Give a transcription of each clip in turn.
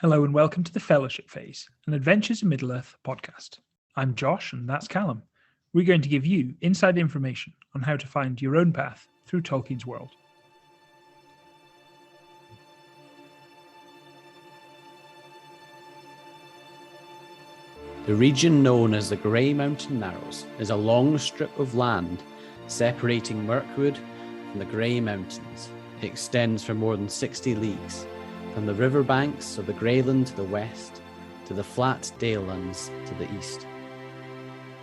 Hello and welcome to the Fellowship Phase, an Adventures in Middle-earth podcast. I'm Josh and that's Callum. We're going to give you inside information on how to find your own path through Tolkien's world. The region known as the Grey Mountain Narrows is a long strip of land separating Mirkwood from the Grey Mountains. It extends for more than 60 leagues, from the riverbanks of the Greyland to the west, to the flat Dalelands to the east.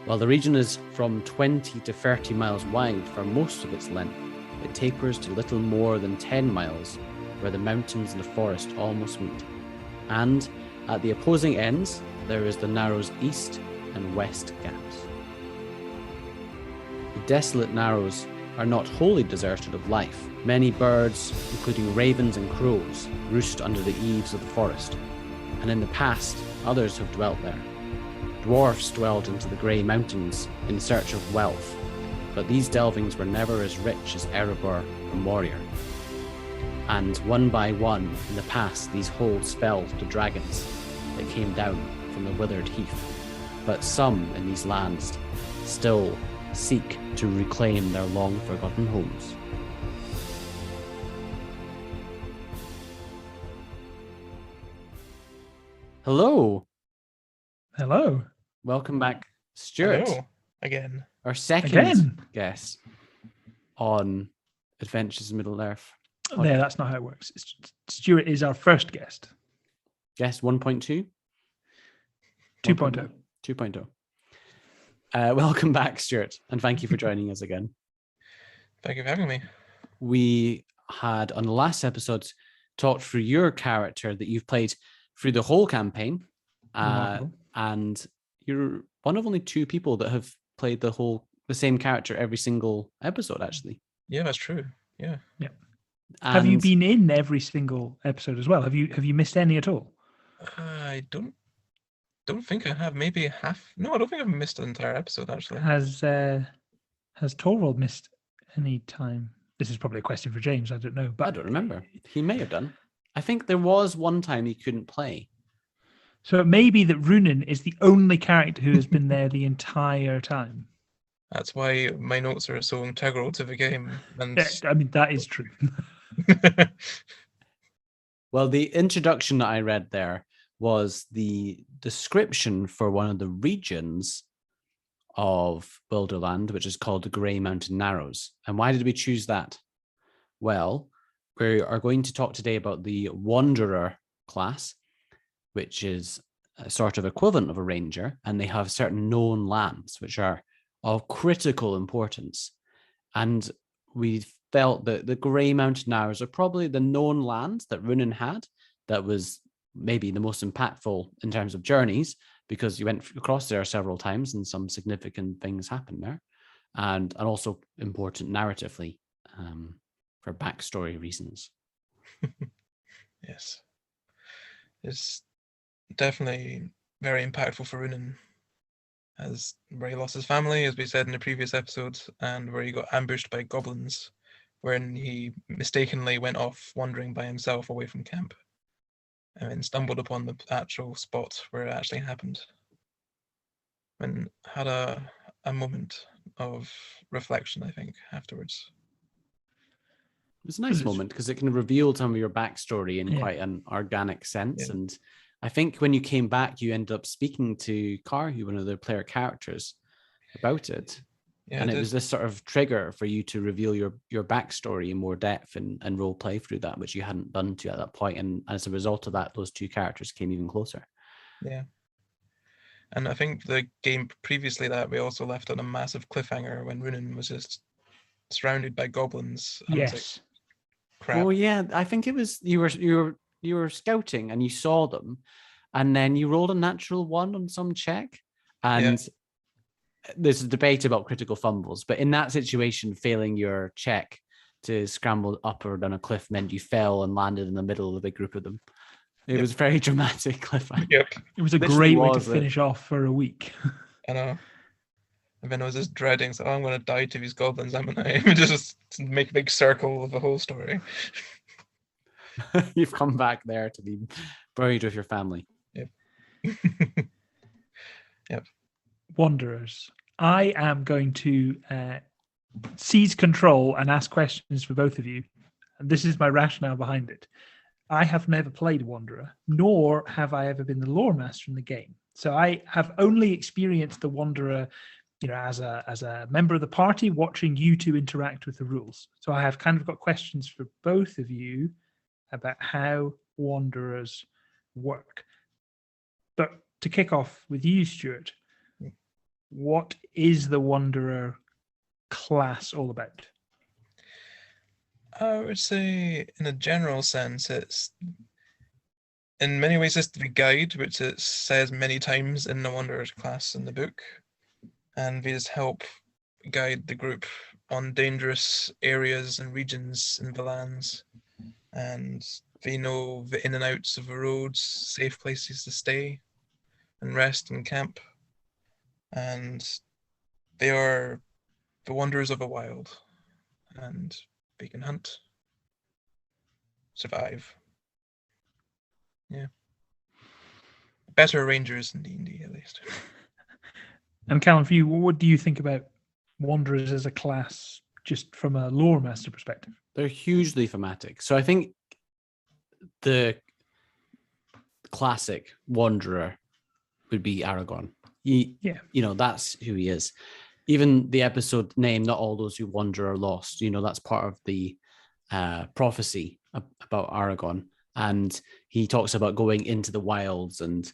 While the region is from 20 to 30 miles wide for most of its length, it tapers to little more than 10 miles, where the mountains and the forest almost meet. And at the opposing ends, there is the Narrows East and West gaps. The desolate Narrows are not wholly deserted of life. Many birds, including ravens and crows, roost under the eaves of the forest, and in the past, others have dwelt there. Dwarfs dwelled into the Grey Mountains in search of wealth, but these delvings were never as rich as Erebor or Moria. And one by one, in the past, these holes fell to dragons that came down from the withered heath. But some in these lands still seek to reclaim their long-forgotten homes. Hello. Hello. Welcome back, Stuart. Hello. Again. Our second guest on Adventures in Middle-earth. No, that's not how it works. Stuart is our first guest. Guest 1.2? 2.0. 2.0. Welcome back, Stuart, and thank you for joining us again. Thank you for having me. We had, on the last episode, talked through your character that you've played through the whole campaign, and you're one of only two people that have played the same character every single episode, actually. Yeah, that's true. Yeah. Yeah. Have you been in every single episode as well? Have you missed any at all? I don't think I have. Maybe half. No, I don't think I've missed an entire episode, actually. Has Torvald missed any time? This is probably a question for James. I don't know, but I don't remember. He may have done. I think there was one time he couldn't play. So it may be that Runin is the only character who has been there the entire time. That's why my notes are so integral to the game. And I mean, that is true. Well, the introduction that I read there was the description for one of the regions of Wilderland, which is called the Grey Mountain Narrows. And why did we choose that? Well, we are going to talk today about the Wanderer class, which is a sort of equivalent of a ranger, and they have certain known lands which are of critical importance. And we felt that the Grey Mountain Narrows are probably the known lands that Runin had that was maybe the most impactful in terms of journeys, because you went across there several times and some significant things happened there, and also important narratively for backstory reasons. Yes. It's definitely very impactful for Runin, as where he lost his family, as we said in the previous episodes, and where he got ambushed by goblins, wherein he mistakenly went off wandering by himself away from camp, and then stumbled upon the actual spot where it actually happened, and had a moment of reflection, I think, afterwards. It was a nice moment because it can reveal some of your backstory in quite an organic sense. Yeah. And I think when you came back, you ended up speaking to Karhu, one of the player characters, about it. Yeah, and it was this sort of trigger for you to reveal your backstory in more depth and role play through that, which you hadn't done to at that point. And as a result of that, those two characters came even closer. Yeah. And I think the game previously that we also left on a massive cliffhanger when Runin was just surrounded by goblins. And Yes. was like, crap. Oh yeah, I think it was you were scouting and you saw them, and then you rolled a natural 1 on some check, and there's a debate about critical fumbles, but in that situation, failing your check to scramble up or down a cliff meant you fell and landed in the middle of a big group of them. It was very dramatic cliffhanger. Yep. It was a great way to finish off for a week. I know. And then I was just dreading, so I'm going to die to these goblins, I'm going to just make a big circle of the whole story. You've come back there to be buried with your family. Yep. Yep. Wanderers. I am going to seize control and ask questions for both of you. And this is my rationale behind it. I have never played Wanderer, nor have I ever been the lore master in the game. So I have only experienced the Wanderer, as a member of the party, watching you two interact with the rules. So I have kind of got questions for both of you about how Wanderers work. But to kick off with you, Stuart, what is the Wanderer class all about? I would say, in a general sense, it's in many ways it's the guide, which it says many times in the Wanderers class in the book, and they just help guide the group on dangerous areas and regions in the lands, and they know the in and outs of the roads, safe places to stay and rest and camp, and they are the wanderers of the wild, and they can hunt, survive. Yeah. Better rangers than D&D, at least. And Callum, for you, what do you think about Wanderers as a class, just from a lore master perspective? They're hugely thematic. So I think the classic Wanderer would be Aragon. That's who he is. Even the episode name, Not All Those Who Wander Are Lost, that's part of the prophecy about Aragon. And he talks about going into the wilds and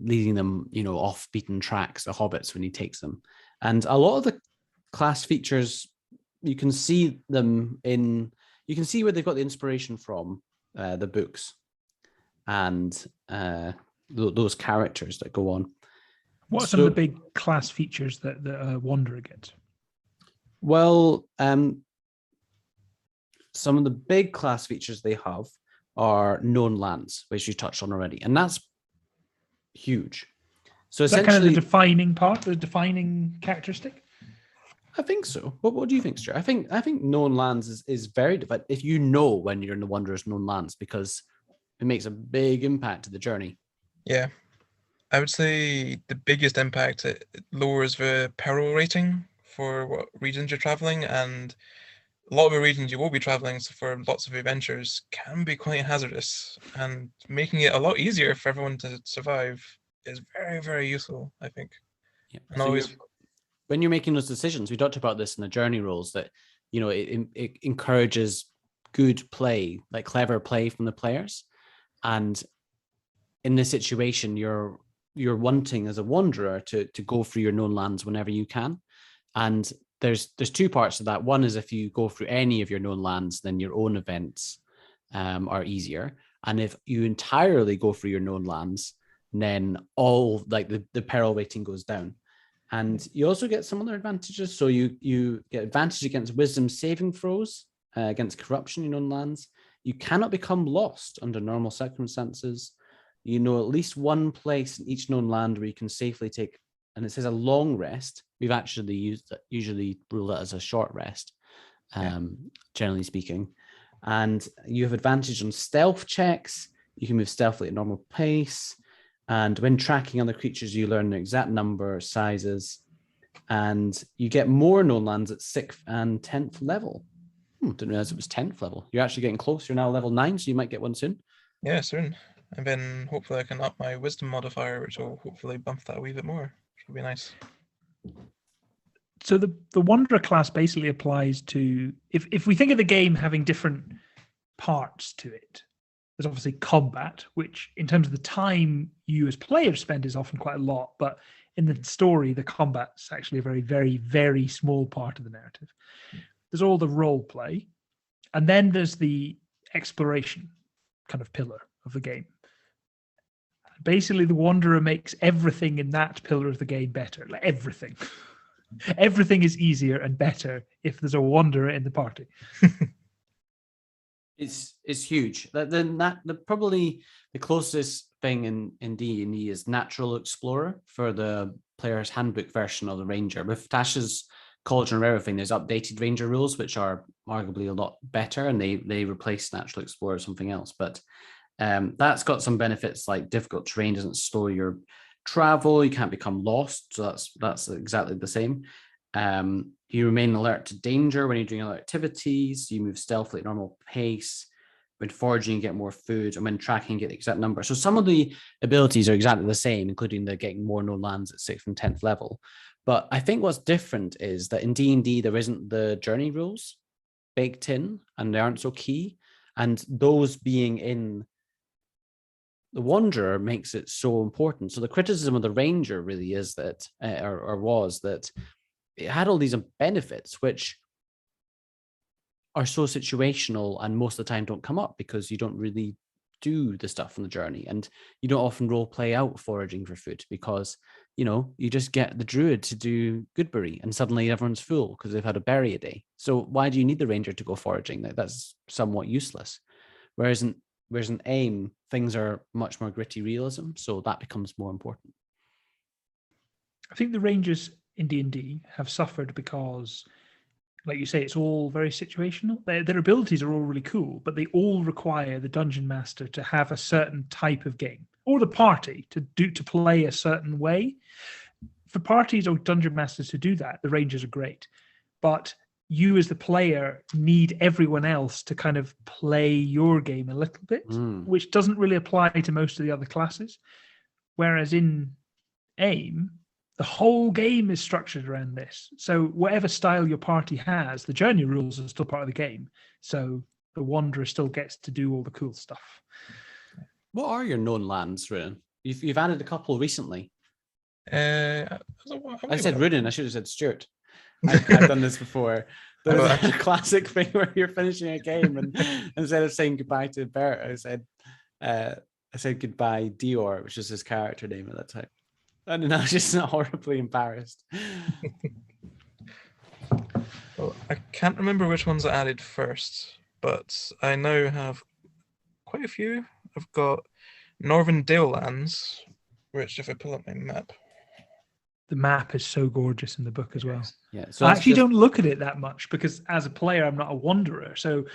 leading them, off beaten tracks, the hobbits, when he takes them. And a lot of the class features, you can see where they've got the inspiration from the books and those characters that go on. What are some of the big class features that a Wanderer gets? Well, some of the big class features they have are known lands, which you touched on already, and that's huge. So is that kind of the defining part, the defining characteristic? I think so. What do you think, Stuart? I think known lands is very different if you know when you're in the Wanderer's known lands, because it makes a big impact to the journey. Yeah. I would say the biggest impact, it lowers the peril rating for what regions you're traveling, and a lot of the regions you will be traveling for lots of adventures can be quite hazardous, and making it a lot easier for everyone to survive is very, very useful, I think. Yeah. And always, when you're making those decisions, we talked about this in the journey rules, that it encourages good play, like clever play from the players. And in this situation, you're wanting as a wanderer to go through your known lands whenever you can. And there's two parts to that. One is if you go through any of your known lands, then your own events are easier. And if you entirely go through your known lands, then all like the peril rating goes down. And you also get some other advantages. So you get advantage against wisdom saving throws, against corruption in known lands. You cannot become lost under normal circumstances. At least one place in each known land where you can safely take, and it says a long rest. We've actually usually rule it as a short rest, generally speaking. And you have advantage on stealth checks. You can move stealthily at normal pace. And when tracking other creatures, you learn the exact number, sizes, and you get more known lands at 6th and 10th level. Didn't realize it was 10th level. You're actually getting close. You're now level 9, so you might get one soon. Yeah, soon. And then hopefully I can up my wisdom modifier, which will hopefully bump that a wee bit more, which will be nice. So the Wanderer class basically applies to, if we think of the game having different parts to it, there's obviously combat, which in terms of the time you as players spend is often quite a lot, but in the story, the combat's actually a very, very, very small part of the narrative. There's all the role play, and then there's the exploration kind of pillar of the game. Basically, the Wanderer makes everything in that pillar of the game better. Like everything. Everything is easier and better if there's a Wanderer in the party. It's huge. Probably the closest thing in D&D is Natural Explorer for the player's handbook version of the Ranger. With Tasha's college and everything, there's updated ranger rules, which are arguably a lot better, and they replace natural explorer or something else. But that's got some benefits, like difficult terrain doesn't slow your travel, you can't become lost, so that's exactly the same. You remain alert to danger when you're doing other activities, you move stealthily at normal pace, when foraging you get more food, and when tracking you get the exact number. So some of the abilities are exactly the same, including the getting more known lands at 6th and 10th level. But I think what's different is that in D&D there isn't the journey rules baked in, and they aren't so key, and those being in the Wanderer makes it so important. So the criticism of the Ranger really is that, or was that, it had all these benefits which are so situational and most of the time don't come up because you don't really do the stuff on the journey, and you don't often role play out foraging for food because you just get the druid to do Goodberry and suddenly everyone's full because they've had a berry a day. So why do you need the ranger to go foraging? That's somewhat useless. Whereas in AiME, things are much more gritty realism, so that becomes more important. I think the rangers in D&D have suffered because, like you say, it's all very situational. Their abilities are all really cool, but they all require the dungeon master to have a certain type of game, or the party to play a certain way. For parties or dungeon masters to do that, the rangers are great, but you as the player need everyone else to kind of play your game a little bit, which doesn't really apply to most of the other classes. Whereas in AiME, the whole game is structured around this. So whatever style your party has, the journey rules are still part of the game. So the Wanderer still gets to do all the cool stuff. What are your known lands, Runin? You've added a couple recently. I said Runin, I should have said Stuart. I've done this before. There's a classic thing where you're finishing a game and instead of saying goodbye to Bert, I said goodbye Dior, which is his character name at that time. And I was just horribly embarrassed. Well, I can't remember which ones I added first, but I now have quite a few. I've got Northern Dale lands, which if I pull up my map. The map is so gorgeous in the book as well. Yeah, so I actually don't look at it that much because as a player, I'm not a wanderer. So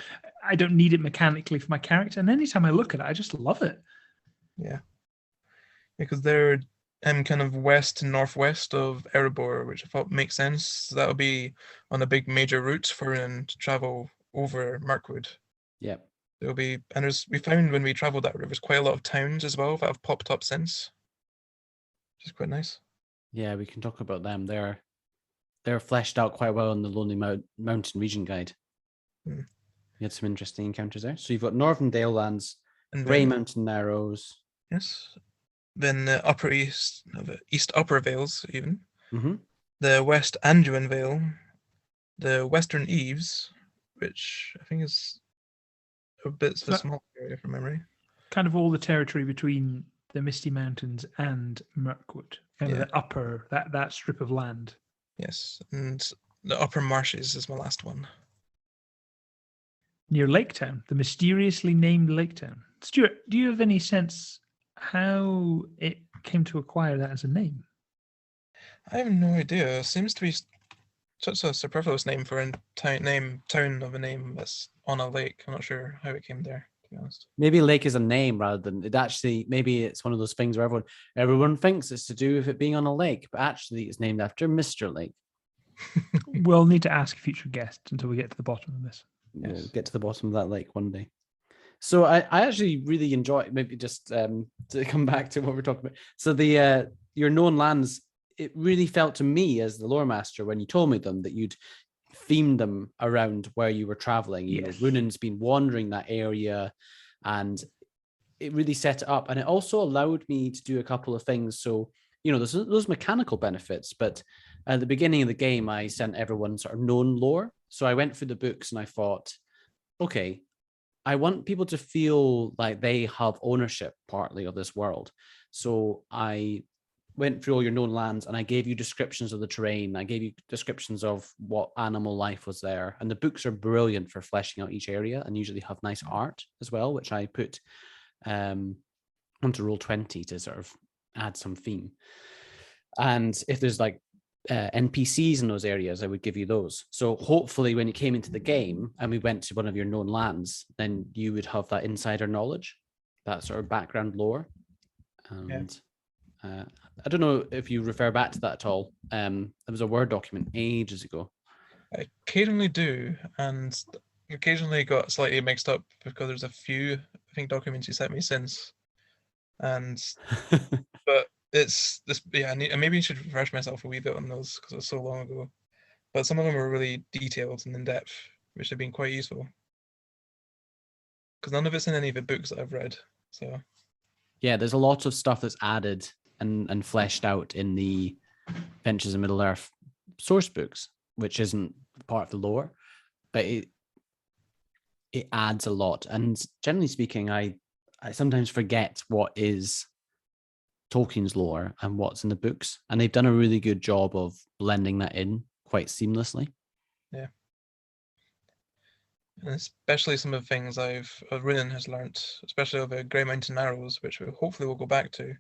I don't need it mechanically for my character. And anytime I look at it, I just love it. Yeah. Because they're kind of west and northwest of Erebor, which I thought makes sense. So that'll be on the big major routes for Runin to travel over Mirkwood. Yeah. There'll be, and we found when we traveled that route, there's quite a lot of towns as well that have popped up since, which is quite nice. Yeah, we can talk about them. They're fleshed out quite well in the Lonely Mountain Region Guide. You had some interesting encounters there. So you've got Northern Dale lands, Grey Mountain Narrows. Yes. Then the upper east upper Vales even. Mm-hmm. The West Anduin Vale, the Western Eaves, which I think is a bit of a small area from memory. Kind of all the territory between the Misty Mountains and Mirkwood. Kind of the upper, that strip of land. Yes, and the Upper Marshes is my last one. Near Laketown, the mysteriously named Laketown. Stuart, do you have any sense how it came to acquire that as a name? I have no idea. It seems to be such a superfluous name for a town of a name that's on a lake. I'm not sure how it came there, to be honest. Maybe lake is a name rather than it actually. Maybe it's one of those things where everyone thinks it's to do with it being on a lake, but actually it's named after Mr. Lake. We'll need to ask future guests until we get to the bottom of this. Yes. We'll get to the bottom of that lake one day. So I actually really enjoy, maybe just to come back to what we're talking about. So the your known lands, it really felt to me as the lore master when you told me them that you'd themed them around where you were traveling. You know, Runin's been wandering that area, and it really set it up. And it also allowed me to do a couple of things. So, you know, there's those mechanical benefits, but at the beginning of the game, I sent everyone sort of known lore. So I went through the books and I thought, okay, I want people to feel like they have ownership partly of this world. So I went through all your known lands and I gave you descriptions of the terrain. I gave you descriptions of what animal life was there. And the books are brilliant for fleshing out each area and usually have nice art as well, which I put onto Roll20 to sort of add some theme. And if there's like NPCs in those areas, I would give you those. So hopefully when you came into the game and we went to one of your known lands, then you would have that insider knowledge, that sort of background lore. And I don't know if you refer back to that at all. There was a Word document ages ago. I occasionally do, and occasionally got slightly mixed up because there's a few, I think, documents you sent me since. And but it's this, yeah. Maybe I should refresh myself a wee bit on those because it was so long ago. But some of them were really detailed and in depth, which have been quite useful. Because none of it's in any of the books that I've read. So yeah, there's a lot of stuff that's added and fleshed out in the Adventures in Middle Earth source books, which isn't part of the lore, but it adds a lot. And generally speaking, I sometimes forget what is Tolkien's lore and what's in the books, and they've done a really good job of blending that in quite seamlessly. Yeah, and especially some of the things Runin has learnt, especially over Grey Mountain Narrows, which we hopefully will go back to,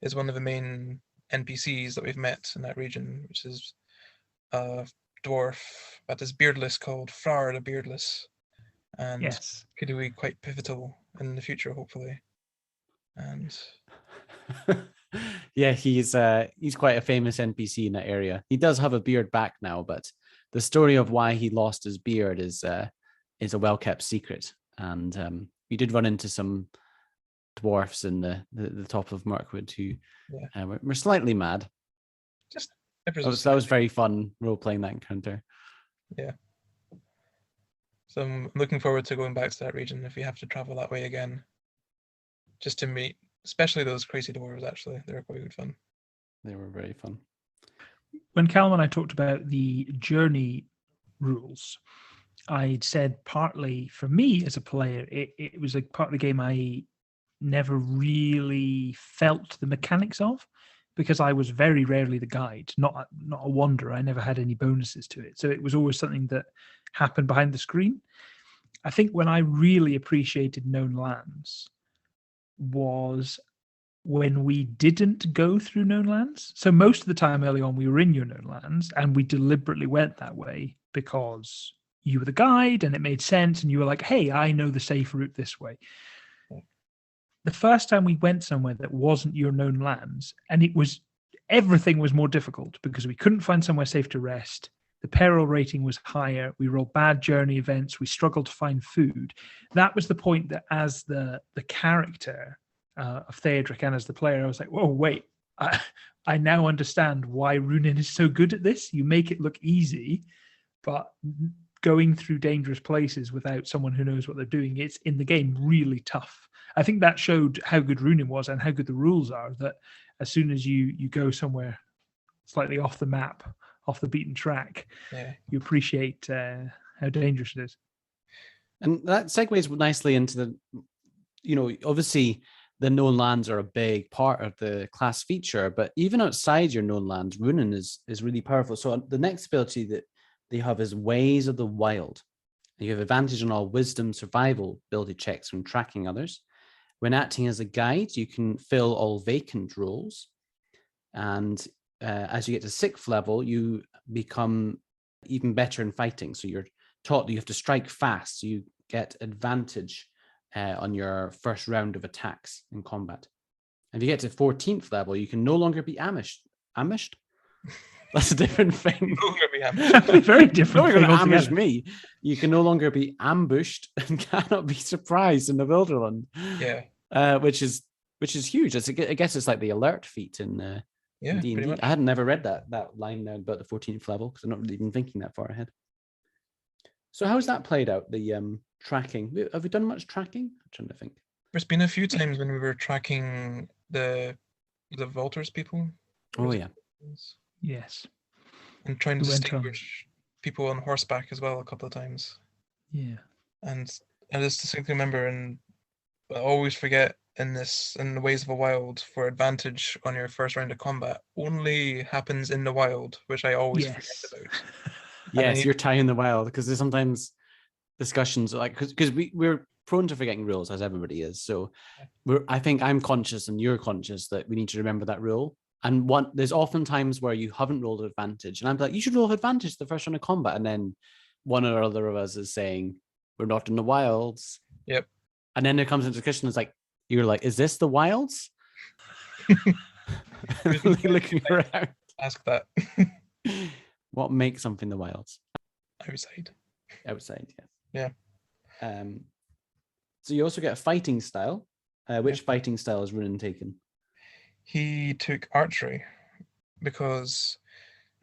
is one of the main NPCs that we've met in that region, which is a dwarf that is beardless called Frar the Beardless, and could be quite pivotal in the future, hopefully. And yeah, he's quite a famous NPC in that area. He does have a beard back now, but the story of why he lost his beard is a well-kept secret. And we did run into some dwarfs in the top of Mirkwood who were slightly mad. Just that was very fun role-playing that encounter. Yeah. So I'm looking forward to going back to that region if we have to travel that way again. Just to meet, especially those crazy dwarves, actually. They were quite good fun. They were very fun. When Callum and I talked about the journey rules, I'd said partly for me as a player, it was a part of the game I never really felt the mechanics of, because I was very rarely the guide, not a wanderer. I never had any bonuses to it. So it was always something that happened behind the screen. I think when I really appreciated known lands was when we didn't go through known lands. So most of the time early on, we were in your known lands, and we deliberately went that way because you were the guide and it made sense. And you were like, hey, I know the safe route this way. The first time we went somewhere that wasn't your known lands, and everything was more difficult because we couldn't find somewhere safe to rest. The peril rating was higher. We rolled bad journey events. We struggled to find food. That was the point that, as the character of Theodric and as the player, I was like, whoa, wait. I now understand why Runin is so good at this. You make it look easy, but going through dangerous places without someone who knows what they're doing, it's in the game really tough. I think that showed how good Runin was and how good the rules are, that as soon as you go somewhere slightly off the map, off the beaten track, you appreciate how dangerous it is. And that segues nicely into obviously the known lands are a big part of the class feature, but even outside your known lands, Runin is really powerful. So the next ability that they have is Ways of the Wild. You have advantage on all wisdom, survival, ability checks when tracking others. When acting as a guide, you can fill all vacant roles. And as you get to 6th level, you become even better in fighting. So you're taught that you have to strike fast. So you get advantage on your first round of attacks in combat. And if you get to 14th level, you can no longer be ambushed. Ambushed? That's a different thing. No longer be ambushed. Very different. You're going to ambush me. You can no longer be ambushed and cannot be surprised in the Wilderland. Yeah. Which is huge. I guess it's like the alert feat in D&D. I hadn't never read that line now about the 14th level because I'm not really even thinking that far ahead. So how's that played out? The tracking. Have we done much tracking? I'm trying to think. There's been a few times when we were tracking the Volters people. Oh yeah. Yes. And trying to distinguish people on horseback as well a couple of times. Yeah. And I just distinctly remember, and I always forget in the Ways of the Wild, for advantage on your first round of combat only happens in the wild, which I always forget about. Yes, you're tying the wild, because there's sometimes discussions like because we're prone to forgetting rules, as everybody is. So I think I'm conscious and you're conscious that we need to remember that rule. And there's often times where you haven't rolled advantage, and I'm like, you should roll advantage the first round of combat, and then one or other of us is saying we're not in the wilds. Yep. And then it comes into discussion. It's like you're like, is this the wilds? Looking around. Ask that. What makes something the wilds? Outside. Outside, Yeah. So you also get a fighting style. Which fighting style has Runin taken? He took archery because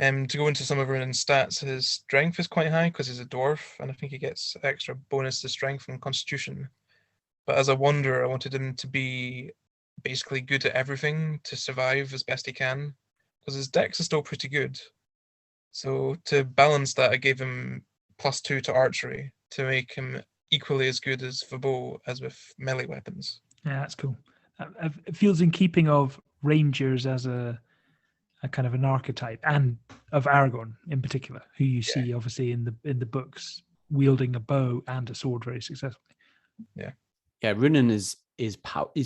to go into some of Runin's stats, his strength is quite high because he's a dwarf, and I think he gets extra bonus to strength and constitution. But as a wanderer, I wanted him to be basically good at everything to survive as best he can, because his dex is still pretty good. So to balance that, I gave him +2 to archery to make him equally as good as the bow as with melee weapons. Yeah, that's cool. It feels in keeping of rangers as a kind of an archetype, and of Aragorn in particular, who you see obviously in the books wielding a bow and a sword very successfully. Yeah, Runin is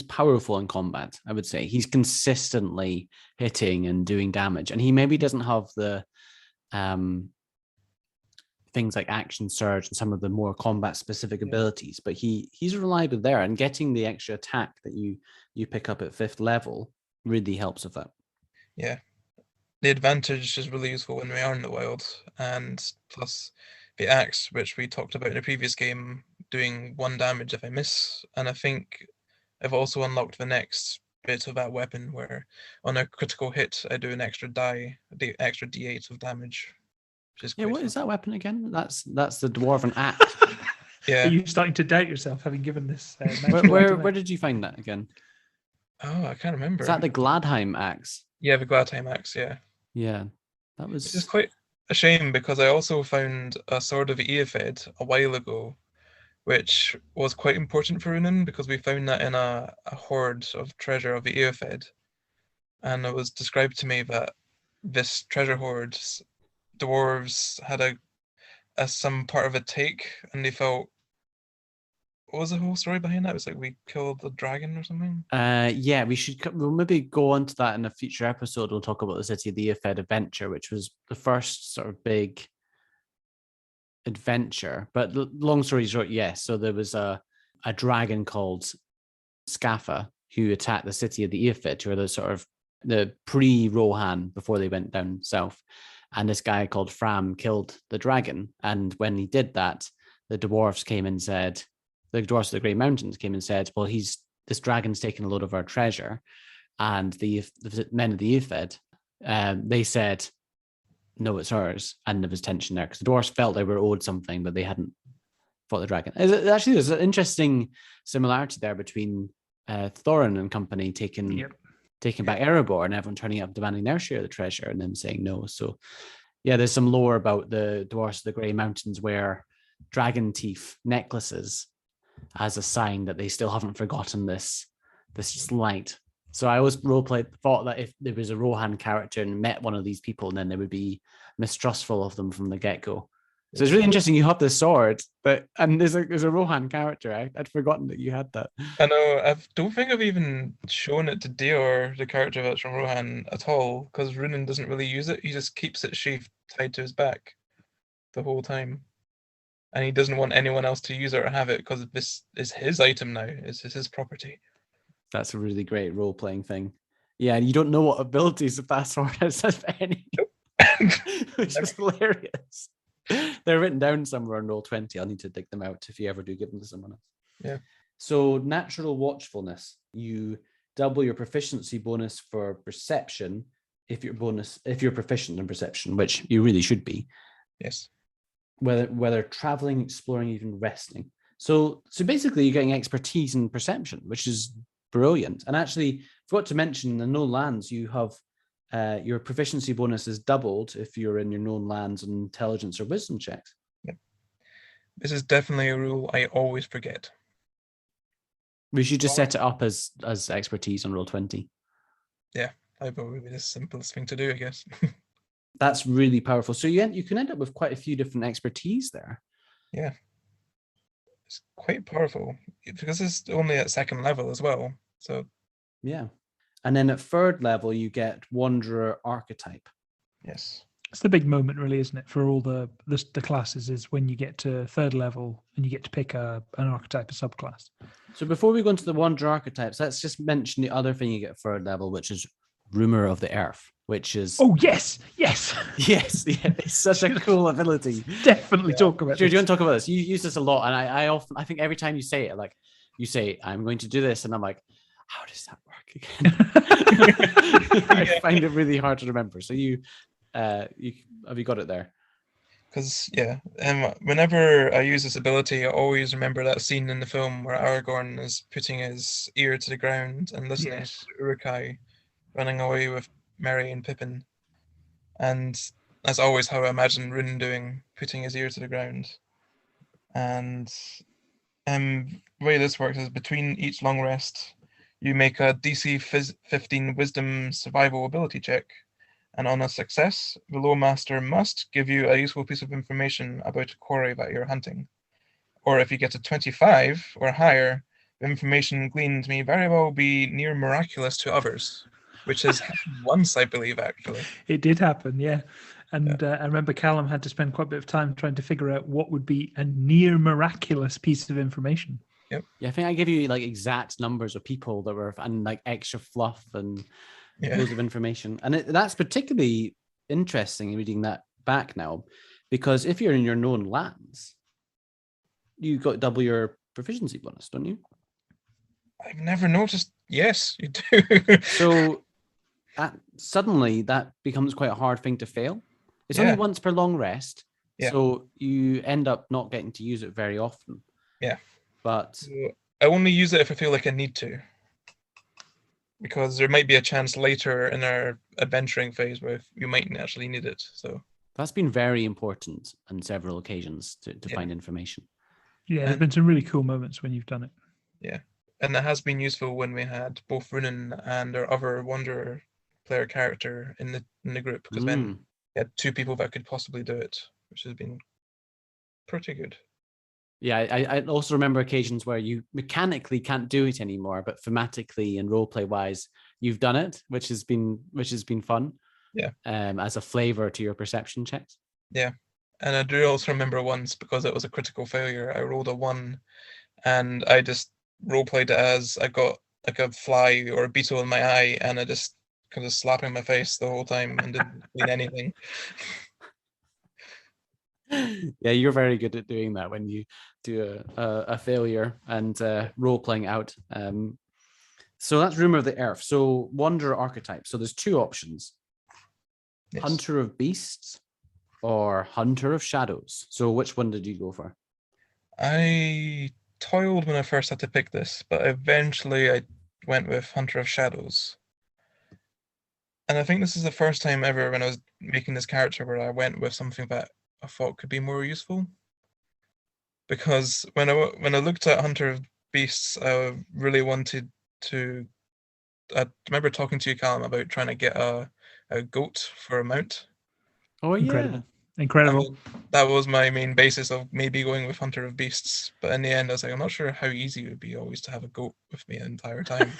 powerful in combat. I would say he's consistently hitting and doing damage, and he maybe doesn't have the things like action surge and some of the more combat specific abilities, but he's reliable there, and getting the extra attack that you pick up at 5th level really helps with that. Yeah, the advantage is really useful when we are in the wild, and plus the axe, which we talked about in a previous game, doing 1 damage if I miss, and I think I've also unlocked the next bit of that weapon where on a critical hit I do an extra the extra d8 of damage. What is that weapon again? That's the dwarven axe. Yeah. Are you starting to doubt yourself having given this? Where did you find that again? Oh, I can't remember. Is that the Gladheim axe? Yeah, the Gladheim axe. Yeah. Yeah, that was. Which is quite a shame because I also found a sword of Eophed a while ago, which was quite important for Runin because we found that in a hoard of treasure of the Eophed, and it was described to me that this treasure hoard, dwarves had some part of a take, and they felt, what was the whole story behind that? It was like we killed the dragon or something. Yeah, we'll maybe go on to that in a future episode. We'll talk about the City of the Eophed adventure, which was the first sort of big adventure. But long story short, yes. So there was a dragon called Scaffa who attacked the City of the Eophed, who are the sort of the pre-Rohan before they went down south. And this guy called Fram killed the dragon. And when he did that, the dwarves came and said, the dwarves of the Grey Mountains came and said, well, this dragon's taken a load of our treasure. And the men of the Eophed, they said, no, it's ours. And there was tension there because the dwarves felt they were owed something, but they hadn't fought the dragon. Actually, there's an interesting similarity there between Thorin and company taking back Erebor and everyone turning up demanding their share of the treasure and them saying no. So yeah, there's some lore about the dwarves of the Grey Mountains wear dragon teeth necklaces as a sign that they still haven't forgotten this slight. So I always thought that if there was a Rohan character and met one of these people, then they would be mistrustful of them from the get-go. So it's really interesting. You have this sword, and there's a Rohan character. I'd forgotten that you had that. I know. I don't think I've even shown it to Dior, the character that's from Rohan, at all, because Runin doesn't really use it. He just keeps it sheathed tied to his back the whole time, and he doesn't want anyone else to use it or have it because this is his item now. It's his property. That's a really great role-playing thing. Yeah, and you don't know what abilities of that sword has, if any, which is hilarious. They're written down somewhere in Roll20. I'll need to dig them out if you ever do give them to someone else. Yeah. So natural watchfulness, you double your proficiency bonus for perception if you're proficient in perception, which you really should be. Yes. Whether traveling, exploring, even resting. So basically you're getting expertise in perception, which is brilliant. And actually, forgot to mention in the known lands, you have your proficiency bonus is doubled if you're in your known lands on intelligence or wisdom checks. Yep. This is definitely a rule I always forget. We should just set it up as expertise on Roll20. Yeah, that would be the simplest thing to do, I guess. That's really powerful. So you can end up with quite a few different expertise there. Yeah. It's quite powerful because it's only at 2nd level as well. So yeah. And then at third level, you get Wanderer archetype. Yes. It's the big moment, really, isn't it? For all the classes, is when you get to third level and you get to pick an archetype, a subclass. So before we go into the Wanderer archetypes, let's just mention the other thing you get at third level, which is Rumour of the Earth, which is Oh yes, yes, yes, yeah, it's such a cool ability. Definitely talk about Stuart, this. do you want to talk about this? You use this a lot, and I think every time you say it, like you say, "I'm going to do this," and I'm like, "How does that work again?" I find it really hard to remember. So you have you got it there? Because whenever I use this ability, I always remember that scene in the film where Aragorn is putting his ear to the ground and listening Yes. to Uruk-hai running away with Merry and Pippin, and that's always how I imagine Runin doing, putting his ear to the ground. And the way this works is between each long rest, you make a DC 15 Wisdom Survival ability check. And on a success, the Lore Master must give you a useful piece of information about a quarry that you're hunting. Or if you get a 25 or higher, the information gleaned may very well be near miraculous to others, which has happened once, I believe, actually. It did happen, yeah. And I remember Callum had to spend quite a bit of time trying to figure out what would be a near miraculous piece of information. Yep. Yeah, I think I give you like exact numbers of people that were and like extra fluff and loads of information. And that's particularly interesting reading that back now, because if you're in your known lands, you got double your proficiency bonus, don't you? I've never noticed. Yes, you do. So suddenly that becomes quite a hard thing to fail. It's only once per long rest, so you end up not getting to use it very often. Yeah. But So I only use it if I feel like I need to, because there might be a chance later in our adventuring phase where you might actually need it. So that's been very important on several occasions to find information. Yeah, there have been some really cool moments when you've done it. Yeah, and it has been useful when we had both Runin and our other Wanderer player character in the group, because then we had two people that could possibly do it, which has been pretty good. Yeah, I also remember occasions where you mechanically can't do it anymore, but thematically and roleplay wise, you've done it, which has been fun. Yeah. As a flavor to your perception checks. Yeah, and I do also remember once, because it was a critical failure, I rolled a 1, and I just roleplayed it as I got like a fly or a beetle in my eye, and I just kind of slapping my face the whole time and didn't mean anything. Yeah, you're very good at doing that when you do a failure and role playing out. So that's Rumour of the Earth. So Wanderer archetype. So there's two options: Hunter of Beasts or Hunter of Shadows. So which one did you go for? I toiled when I first had to pick this, but eventually I went with Hunter of Shadows. And I think this is the first time ever when I was making this character where I went with something that I thought could be more useful. Because when I looked at Hunter of Beasts, I really wanted to. I remember talking to you, Callum, about trying to get a goat for a mount. Oh Incredible. yeah, Incredible. And that was my main basis of maybe going with Hunter of Beasts. But in the end, I was like, I'm not sure how easy it would be always to have a goat with me the entire time.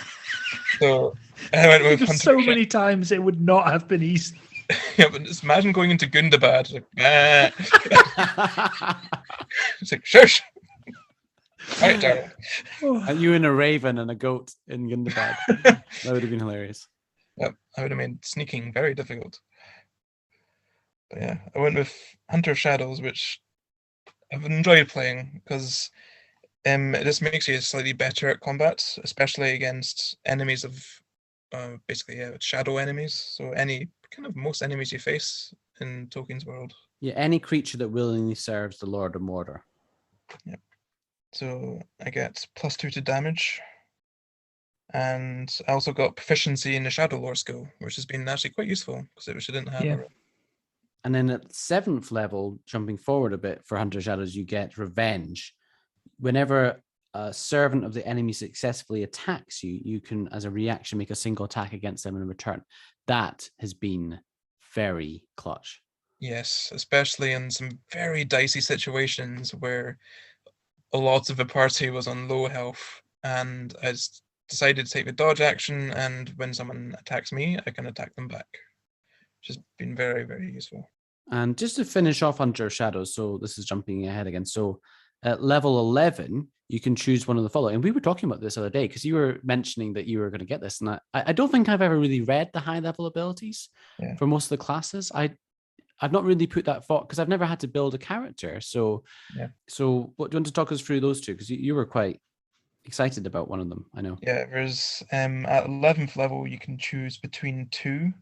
So I went with Hunter. So many times it would not have been easy. Yeah, but just imagine going into Gundabad. Like, it's like, shush. All right, darling. And you and a raven and a goat in Gundabad. That would have been hilarious. Yep, I would have made sneaking very difficult. But yeah, I went with Hunter of Shadows, which I've enjoyed playing because it just makes you slightly better at combat, especially against enemies of basically shadow enemies. So most enemies you face in Tolkien's world. Yeah, any creature that willingly serves the Lord of Mordor. Yep. So I get +2 to damage, and I also got proficiency in the Shadow Lore skill, which has been actually quite useful because I didn't have it. And then at 7th level, jumping forward a bit for Hunter Shadows, you get Revenge. Whenever a servant of the enemy successfully attacks you, you can, as a reaction, make a single attack against them in return. That has been very clutch. Yes, especially in some very dicey situations where a lot of the party was on low health, and I decided to take the dodge action, and when someone attacks me, I can attack them back, which has been very, very useful. And just to finish off Hunter of Shadows, so this is jumping ahead again. So at level 11, you can choose one of the following. And we were talking about this the other day because you were mentioning that you were going to get this. And I don't think I've ever really read the high level abilities for most of the classes. I've not really put that thought because I've never had to build a character. So, what do you want to talk us through those two? Because you were quite excited about one of them, I know. Yeah, there's at 11th level, you can choose between two.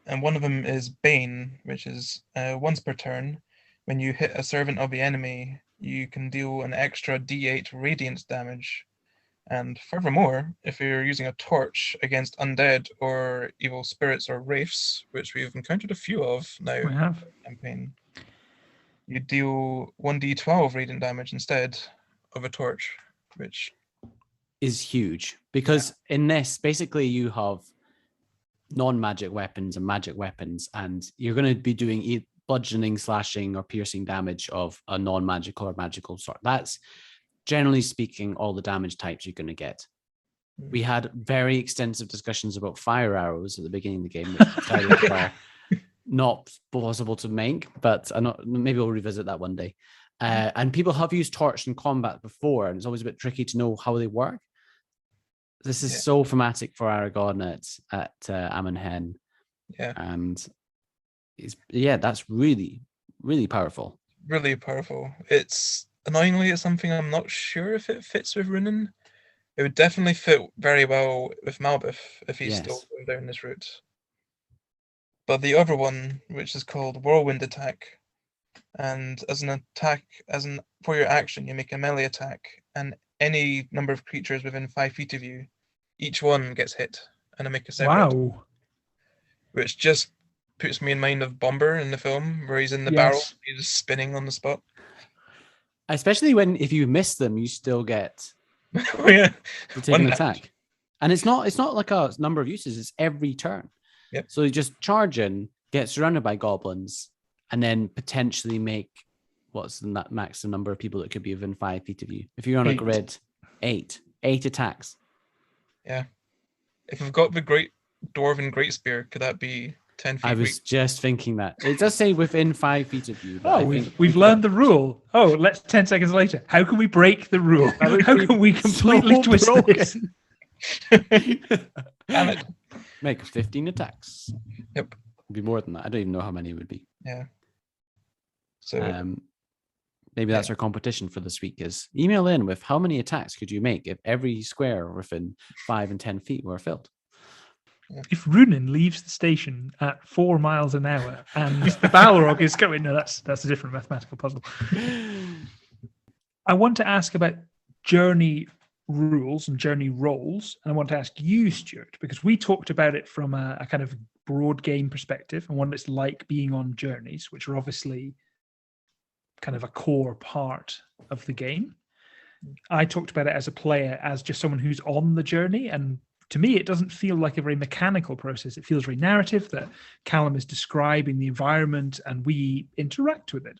And one of them is Bane, which is once per turn. When you hit a servant of the enemy, you can deal an extra D8 radiant damage. And furthermore, if you're using a torch against undead or evil spirits or wraiths, which we've encountered a few of now We have. in the campaign, you deal 1d12 radiant damage instead of a torch, which is huge. Because in this, basically you have non-magic weapons and magic weapons, and you're going to be doing bludgeoning, slashing, or piercing damage of a non-magical or magical sort. That's, generally speaking, all the damage types you're going to get. We had very extensive discussions about fire arrows at the beginning of the game, which were not possible to make, but maybe we'll revisit that one day. And people have used torch in combat before, and it's always a bit tricky to know how they work. This is so thematic for Aragon at Amon-Hen. Yeah. And that's really, really powerful. Really powerful. It's annoyingly it's something I'm not sure if it fits with Runin. It would definitely fit very well with Malbeth if he's still going down this route. But the other one, which is called Whirlwind Attack, and as an attack, for your action, you make a melee attack, and any number of creatures within 5 feet of you, each one gets hit, and I make a separate. Wow. Which just puts me in mind of Bomber in the film, where he's in the barrel, he's spinning on the spot. Especially if you miss them, you still get to take an attack. And it's not like a number of uses, it's every turn. Yep. So you just charge in, get surrounded by goblins, and then potentially make what's the maximum number of people that could be within 5 feet of you. If you're on a grid, 8 attacks. Yeah. If we've got the great Dwarven Great Spear, could that be 10 feet? I was just thinking that. It does say within 5 feet of you. Oh, we've learned the rule. Oh, let's 10 seconds later. How can we break the rule? How can we completely twist this? Damn it. Make 15 attacks. Yep. It'd be more than that. I don't even know how many it would be. Yeah. So maybe that's our competition for this week is email in with how many attacks could you make if every square within 5 and 10 feet were filled. If Runin leaves the station at 4 miles an hour and the Balrog is going, no, that's a different mathematical puzzle. I want to ask about journey rules and journey roles, and I want to ask you, Stuart, because we talked about it from a kind of broad game perspective and what it's like being on journeys, which are obviously kind of a core part of the game. I talked about it as a player, as just someone who's on the journey, and to me, it doesn't feel like a very mechanical process. It feels very narrative, that Callum is describing the environment and we interact with it.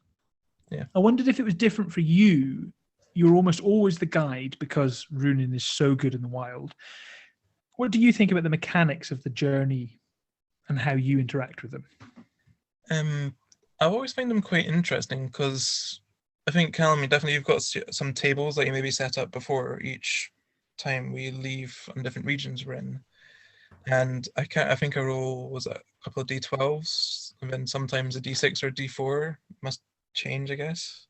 Yeah. I wondered if it was different for you. You're almost always the guide because Runin is so good in the wild. What do you think about the mechanics of the journey and how you interact with them? I've always found them quite interesting because I think, Callum, you've got some tables that you maybe set up before each time we leave on different regions we're in. And I think a roll was a couple of D12s, and then sometimes a D6 or D4 must change, I guess.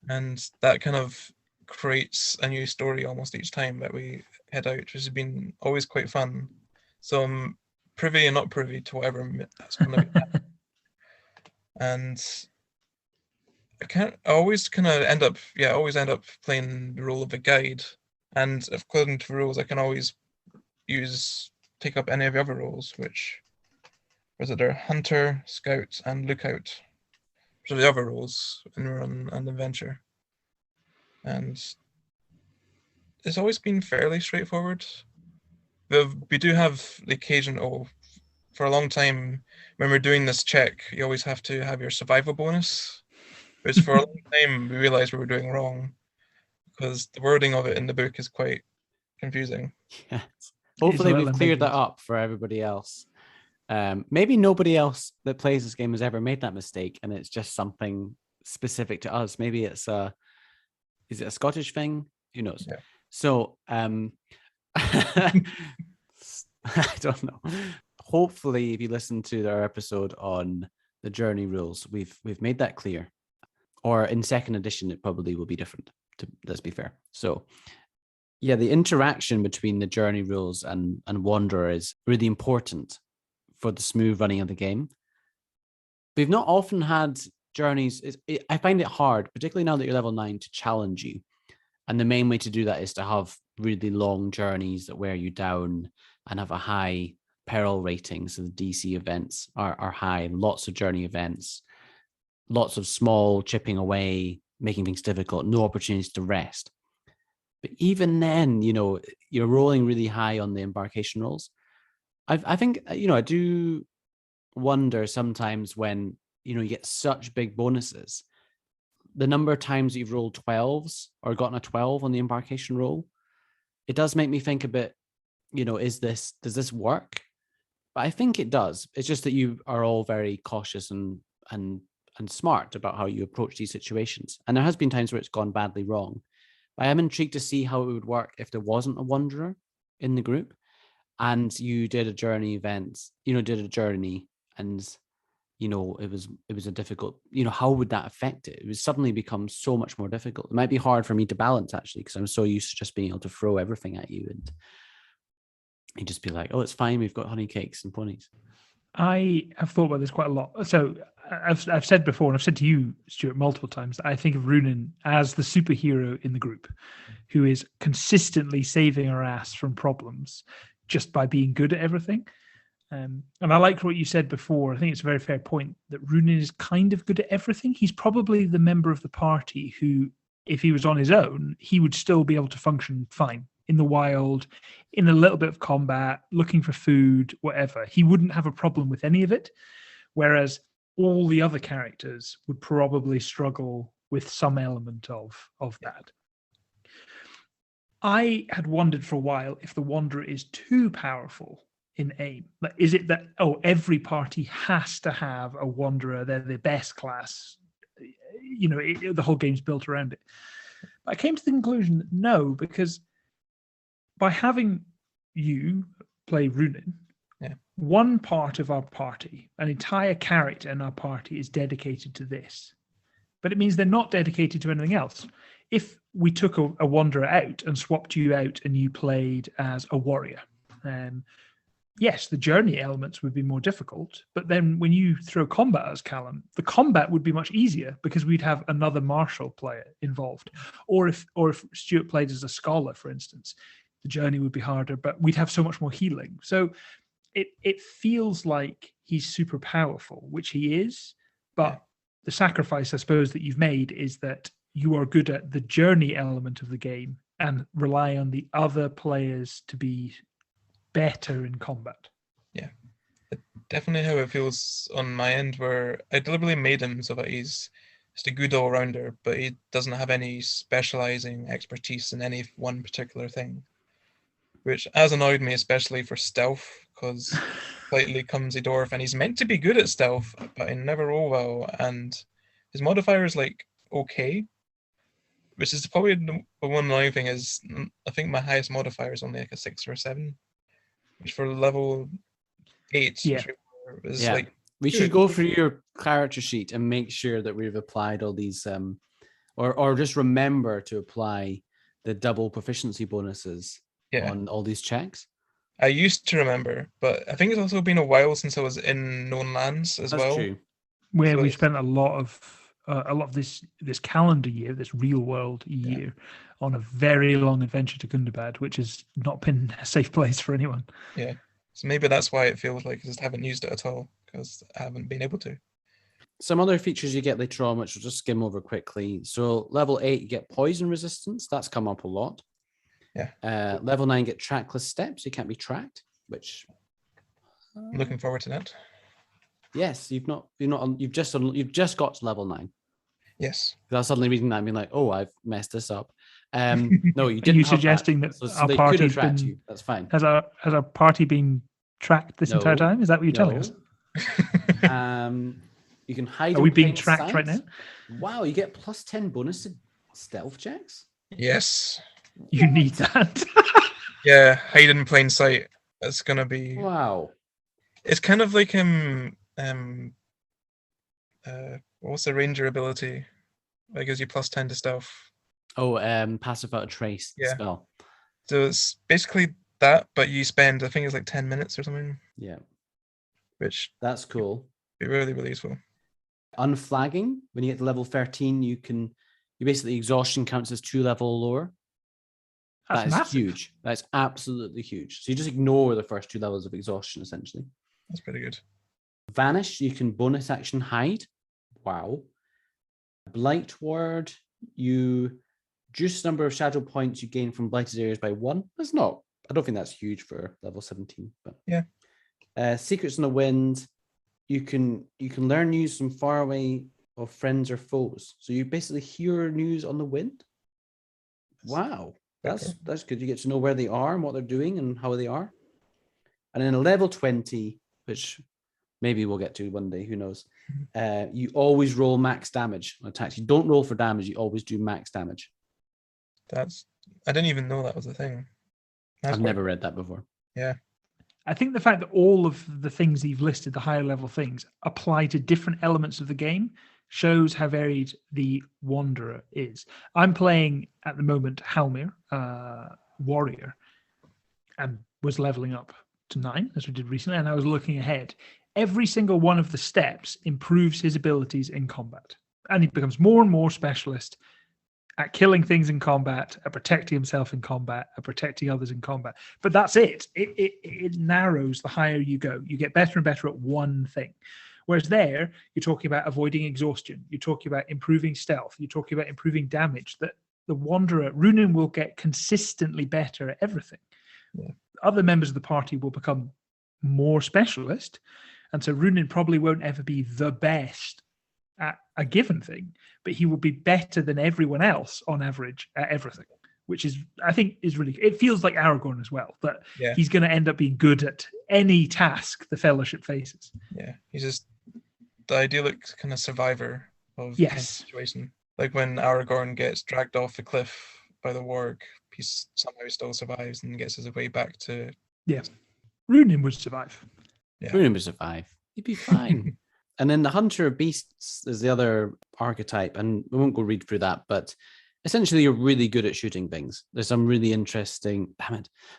And that kind of creates a new story almost each time that we head out, which has been always quite fun. So I'm privy and not privy to whatever that's going to be. And I always end up playing the role of a guide. And according to the rules, I can always take up any of the other roles, which they're Hunter, Scout, and Lookout. Which are the other roles when we're on an adventure. And it's always been fairly straightforward. We do have the occasional, for a long time, when we're doing this check, you always have to have your survival bonus, which for a long time we realized we were doing wrong, because the wording of it in the book is quite confusing. Yes. It's Hopefully a little we've cleared that ambiguous. up for everybody else. Maybe nobody else that plays this game has ever made that mistake, and it's just something specific to us. Maybe is it a Scottish thing? Who knows? Yeah. So I don't know. Hopefully, if you listen to our episode on the journey rules, we've made that clear. Or in second edition, it probably will be different. Let's be fair. So yeah, the interaction between the journey rules and Wanderer is really important for the smooth running of the game. We've not often had journeys. I find it hard, particularly now that you're level 9, to challenge you. And the main way to do that is to have really long journeys that wear you down and have a high peril rating. So the DC events are high, lots of journey events, lots of small chipping away, making things difficult, no opportunities to rest. But even then, you're rolling really high on the embarkation rolls. I think, I do wonder sometimes when, you get such big bonuses, the number of times that you've rolled 12s or gotten a 12 on the embarkation roll, it does make me think a bit, does this work? But I think it does. It's just that you are all very cautious and smart about how you approach these situations. And there has been times where it's gone badly wrong. But I am intrigued to see how it would work if there wasn't a Wanderer in the group and you did a journey event, did a journey and, it was a difficult, how would that affect it? It would suddenly become so much more difficult. It might be hard for me to balance actually, because I'm so used to just being able to throw everything at you and you just be like, oh, it's fine. We've got honey cakes and ponies. I have thought about this quite a lot. So I've said before, and I've said to you, Stuart, multiple times, that I think of Runin as the superhero in the group who is consistently saving our ass from problems just by being good at everything. And I liked what you said before. I think it's a very fair point that Runin is kind of good at everything. He's probably the member of the party who, if he was on his own, he would still be able to function fine in the wild, in a little bit of combat, looking for food, whatever. He wouldn't have a problem with any of it. Whereas all the other characters would probably struggle with some element of that. I had wondered for a while if the Wanderer is too powerful in AiME. Like, is it that, every party has to have a Wanderer, they're the best class, the whole game's built around it. But I came to the conclusion that no, because by having you play Runin, one part of our party, an entire character in our party is dedicated to this. But it means they're not dedicated to anything else. If we took a Wanderer out and swapped you out and you played as a warrior, yes, the journey elements would be more difficult. But then when you throw combat as Callum, the combat would be much easier because we'd have another martial player involved. Or if Stuart played as a scholar, for instance, the journey would be harder, but we'd have so much more healing. So it feels like he's super powerful, which he is. But the sacrifice, I suppose, that you've made is that you are good at the journey element of the game and rely on the other players to be better in combat. Yeah, definitely how it feels on my end, where I deliberately made him so that he's just a good all-rounder, but he doesn't have any specializing expertise in any one particular thing, which has annoyed me, especially for stealth, because slightly clumsy dwarf, and he's meant to be good at stealth, but he never roll well, and his modifier is like okay, which is probably the one annoying thing is I think my highest modifier is only like a 6 or a 7, which for level 8 is like we should go through your character sheet and make sure that we've applied all these or just remember to apply the double proficiency bonuses on all these checks. I used to remember, but I think it's also been a while since I was in known lands as well. That's true. Where we spent a lot of this calendar year, this real world year, on a very long adventure to Gundabad, which has not been a safe place for anyone. Yeah, so maybe that's why it feels like I just haven't used it at all, because I haven't been able to. Some other features you get later on, which we'll just skim over quickly. So level 8, you get poison resistance. That's come up a lot. Yeah. Level 9, get trackless steps. You can't be tracked, which I'm looking forward to that. Yes, you've just got to level 9. Yes. I was suddenly reading that and being like, oh, I've messed this up. No, you Are didn't you have suggesting that so our they could party's attract been you. That's fine. has our party been tracked this entire No, time? Is that what you're telling us? You can hide Are in we being plain tracked right sight. now? Wow, you get plus 10 bonus to stealth checks. Yes. You need that. Yeah, hide in plain sight. That's gonna be. Wow. It's kind of like what's the ranger ability? That gives you plus 10 to stealth. Oh, passive without a trace Yeah. spell. So it's basically that, but you spend, I think it's like 10 minutes or something, Yeah, which that's cool. be really, really useful. Unflagging, when you get to level 13, you basically exhaustion counts as 2 level lower. That's That is massive. huge. That's absolutely huge. So you just ignore the first 2 levels of exhaustion, essentially. That's pretty good. Vanish, you can bonus action hide. Wow. Blight ward, you reduce the number of shadow points you gain from blighted areas by 1. That's not, I don't think that's huge for level 17, but yeah. Secrets in the wind, you can learn news from far away of friends or foes. So you basically hear news on the wind. Wow, that's good. You get to know where they are and what they're doing and how they are. And then a level 20, which maybe we'll get to one day, who knows. You always roll max damage on attacks. You don't roll for damage, you always do max damage. I didn't even know that was a thing. I've never read that before. Yeah. I think the fact that all of the things you've listed, the higher level things, apply to different elements of the game shows how varied the Wanderer is. I'm playing at the moment Halmir, Warrior, and was leveling up to 9, as we did recently, and I was looking ahead. Every single one of the steps improves his abilities in combat, and he becomes more and more specialist at killing things in combat, at protecting himself in combat, at protecting others in combat. But that's it. It narrows the higher you go. You get better and better at one thing. Whereas there, you're talking about avoiding exhaustion. You're talking about improving stealth. You're talking about improving damage. That the Wanderer, Runin, will get consistently better at everything. Yeah. Other members of the party will become more specialist. And so Runin probably won't ever be the best at a given thing, but he will be better than everyone else on average at everything, which is, I think, is really, it feels like Aragorn as well, that he's going to end up being good at any task the Fellowship faces. Yeah, he's just the idyllic kind of survivor of the situation. Like when Aragorn gets dragged off the cliff by the warg, he somehow still survives and gets his way back to... Yeah, Runin would survive. Yeah. Runin would survive. He'd be fine. And then the Hunter of Beasts is the other archetype, and we won't go read through that, but essentially you're really good at shooting things. There's some really interesting,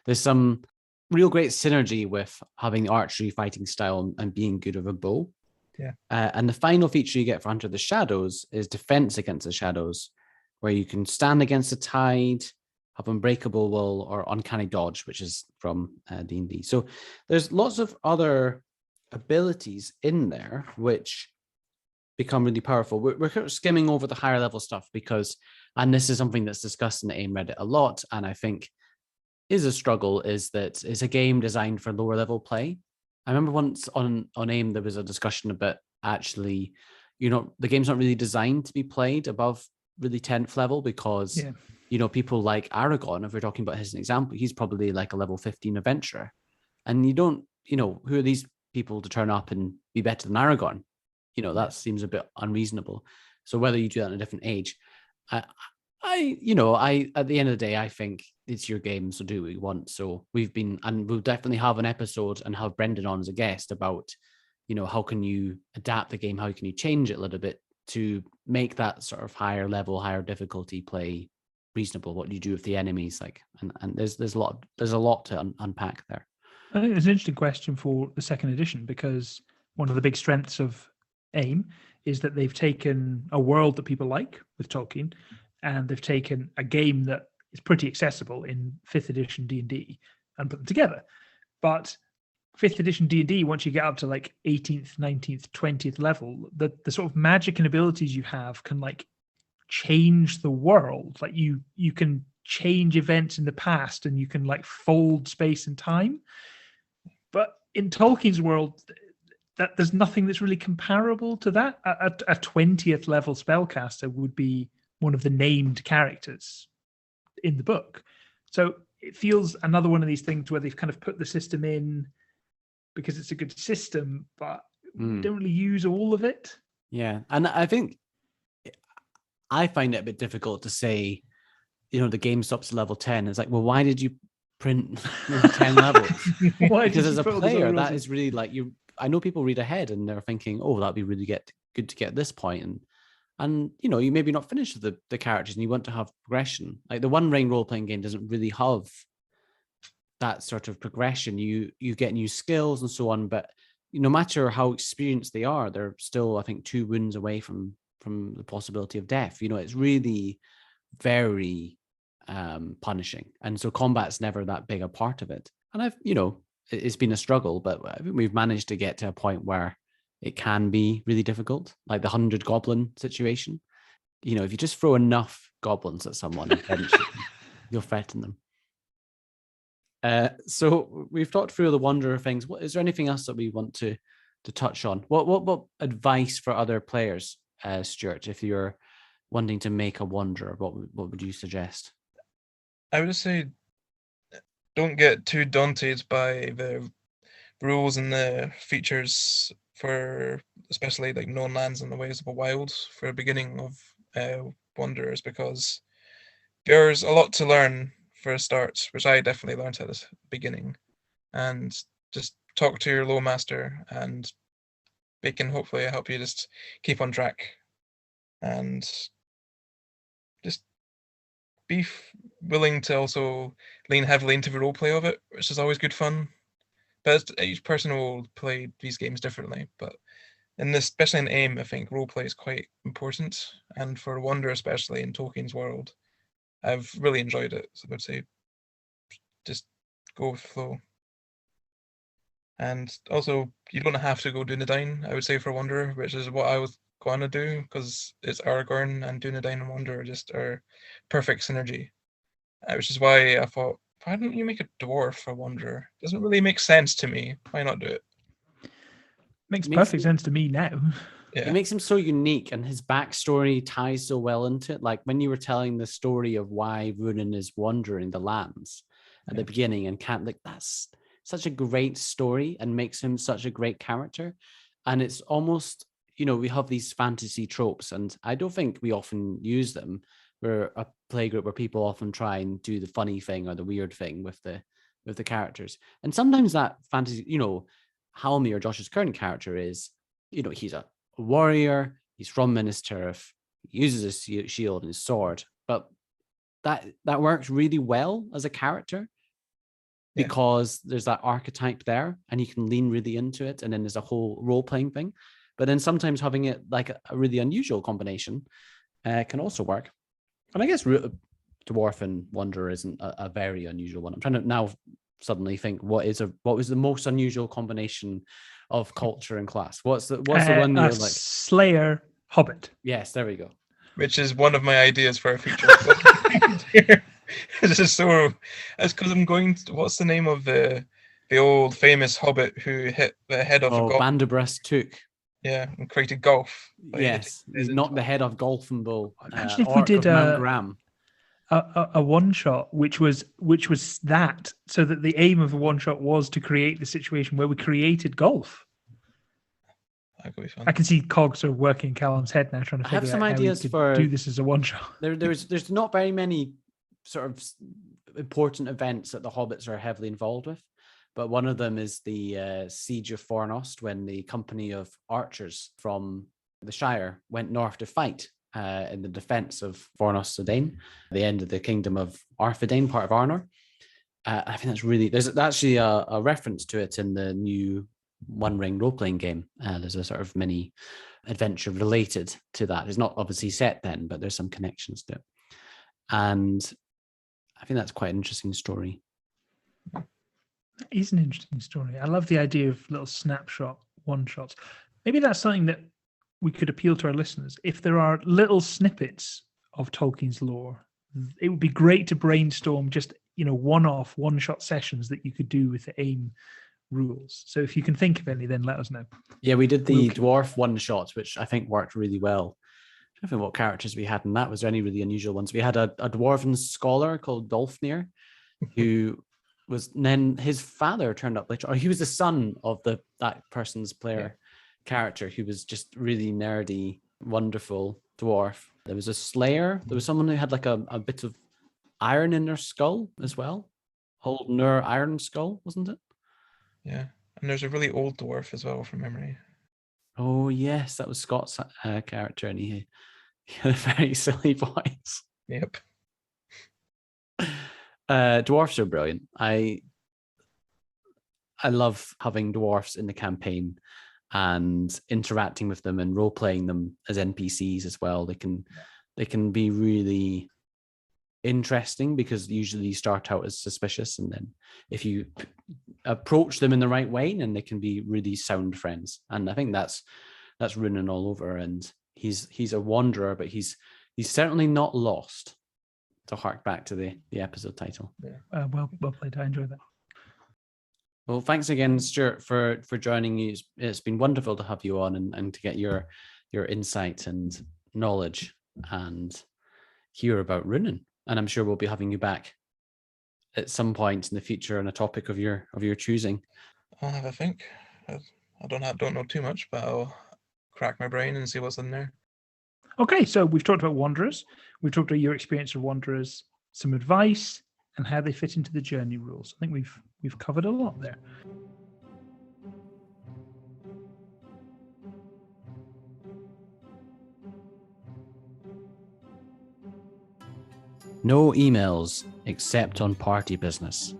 there's some real great synergy with having the archery fighting style and being good with a bow. Yeah. And the final feature you get for Hunter of the Shadows is defense against the shadows, where you can stand against the tide, have unbreakable will, or uncanny dodge, which is from D&D. So there's lots of other abilities in there which become really powerful. We're kind of skimming over the higher level stuff because, and this is something that's discussed in the AiME Reddit a lot, and I think is a struggle, is that it's a game designed for lower level play. I remember once on AiME there was a discussion about actually, the game's not really designed to be played above really 10th level because people like Aragorn, if we're talking about his as an example, he's probably like a level 15 adventurer, and you don't, who are these people to turn up and be better than Aragorn? That seems a bit unreasonable. So whether you do that at a different age, I at the end of the day, I think it's your game, so do what you want. So we'll definitely have an episode and have Brendan on as a guest about, how can you adapt the game, how can you change it a little bit to make that sort of higher level, higher difficulty play reasonable. What do you do with the enemies, and there's a lot to unpack there. I think it's an interesting question for the second edition, because one of the big strengths of AiME is that they've taken a world that people like with Tolkien, and they've taken a game that is pretty accessible in 5th edition D&D and put them together. But 5th edition D&D, once you get up to like 18th, 19th, 20th level, the sort of magic and abilities you have can change the world. Like you can change events in the past, and you can fold space and time. But in Tolkien's world, that there's nothing that's really comparable to that. A 20th level spellcaster would be one of the named characters in the book. So it feels another one of these things where they've kind of put the system in because it's a good system, but we don't really use all of it. Yeah. And I think I find it a bit difficult to say, the game stops at level 10. It's like, well, why did you print 10 levels? Because as a player, that is really like I know people read ahead and they're thinking, oh, that'd be really good to get this point. And you maybe not finish the characters and you want to have progression. Like the One Ring role-playing game doesn't really have that sort of progression. You get new skills and so on, but no matter how experienced they are, they're still, I think, 2 wounds away from the possibility of death. It's really very punishing, and so combat's never that big a part of it. And it's been a struggle, but I think we've managed to get to a point where it can be really difficult, like the 100 goblin situation. If you just throw enough goblins at someone, eventually you'll threaten them. So we've talked through the Wanderer things. Is there anything else that we want to touch on? What advice for other players, Stuart, if you're wanting to make a Wanderer, what would you suggest? I would say don't get too daunted by the rules and the features for especially like known lands and the ways of the wild for the beginning of Wanderers, because there's a lot to learn for a start, which I definitely learned at the beginning. And just talk to your low master and they can hopefully help you just keep on track and just be willing to also lean heavily into the roleplay of it, which is always good fun. But each person will play these games differently. But especially in AiME, I think roleplay is quite important. And for Wonder, especially in Tolkien's world, I've really enjoyed it. So I would say just go with the flow. And also, you don't have to go Dunedain, I would say, for Wanderer, which is what I was going to do, because it's Aragorn and Dunedain and Wanderer just are perfect synergy. Which is why I thought, why don't you make a dwarf for Wanderer? Doesn't really make sense to me. Why not do it? Makes perfect sense to me now. Yeah. It makes him so unique, and his backstory ties so well into it. Like when you were telling the story of why Runin is wandering the lands at the beginning and can't, like, that's such a great story and makes him such a great character. And it's almost, we have these fantasy tropes, and I don't think we often use them. We're a play group where people often try and do the funny thing or the weird thing with the characters. And sometimes that fantasy, AiME or Josh's current character is, he's a warrior, he's from Minas Tirith, he uses his shield and his sword, but that works really well as a character because there's that archetype there and you can lean really into it, and then there's a whole role-playing thing. But then sometimes having it like a really unusual combination can also work. And I guess Dwarf and Wanderer isn't a very unusual one. I'm trying to now suddenly think what was the most unusual combination of culture and class. What's the one you're like? Slayer Hobbit. Yes, there we go. Which is one of my ideas for a future. It's just so. It's because I'm going to. What's the name of the old famous Hobbit who hit the head of a golf? Bandabras Took. Yeah, and created golf. Yes, he's knocked the head off Golfing Bull. Imagine if we did a one shot, which was that, so that the aim of a one shot was to create the situation where we created golf. That could be fun. I can see cogs sort of working in Callum's head now, trying to figure out how ideas we for do this as a one shot. There's not very many sort of important events that the Hobbits are heavily involved with. But one of them is the Siege of Fornost, when the company of archers from the Shire went north to fight in the defense of Fornost Sedain, the end of the kingdom of Arthedain, part of Arnor. I think that's really... There's actually a reference to it in the new One Ring role-playing game. There's a sort of mini adventure related to that. It's not obviously set then, but there's some connections to it. And I think that's quite an interesting story. It is an interesting story. I love the idea of little snapshot one-shots. Maybe that's something that we could appeal to our listeners. If there are little snippets of Tolkien's lore, it would be great to brainstorm just, one-off, one-shot sessions that you could do with the AiME rules. So if you can think of any, then let us know. Yeah, we did the dwarf one-shots, which I think worked really well. I don't know what characters we had in that. Was there any really unusual ones? We had a dwarven scholar called Dolfnir, who was, and then his father turned up later, or he was the son of that person's player character, who was just really nerdy, wonderful dwarf. There was a slayer. There was someone who had like a bit of iron in their skull as well. Holding their iron skull, wasn't it? Yeah. And there's a really old dwarf as well, from memory. Oh yes, that was Scott's character, and he had a very silly voice. Yep. Dwarfs are brilliant. I love having dwarfs in the campaign and interacting with them and role playing them as NPCs as well. They can be really interesting because usually you start out as suspicious, and then if you approach them in the right way, then they can be really sound friends. And I think that's Runin all over. And he's a wanderer, but he's certainly not lost. To hark back to the episode title. Yeah. Well played. I enjoyed that. Well, thanks again, Stuart, for joining me. It's been wonderful to have you on and to get your insight and knowledge and hear about Runin. And I'm sure we'll be having you back at some point in the future on a topic of your choosing. I'll have a think. I don't know too much, but I'll crack my brain and see what's in there. Okay, so we've talked about Wanderers. We've talked about your experience of Wanderers, some advice, and how they fit into the journey rules. I think we've covered a lot there. No emails except on party business.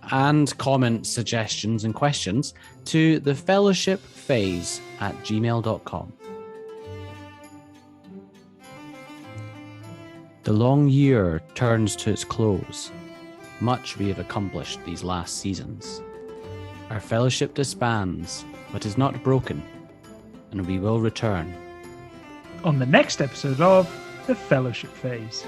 And comments, suggestions, and questions to thefellowshipphase@gmail.com. The long year turns to its close. Much we have accomplished these last seasons. Our fellowship disbands, but is not broken, and we will return On the next episode of The Fellowship Phase.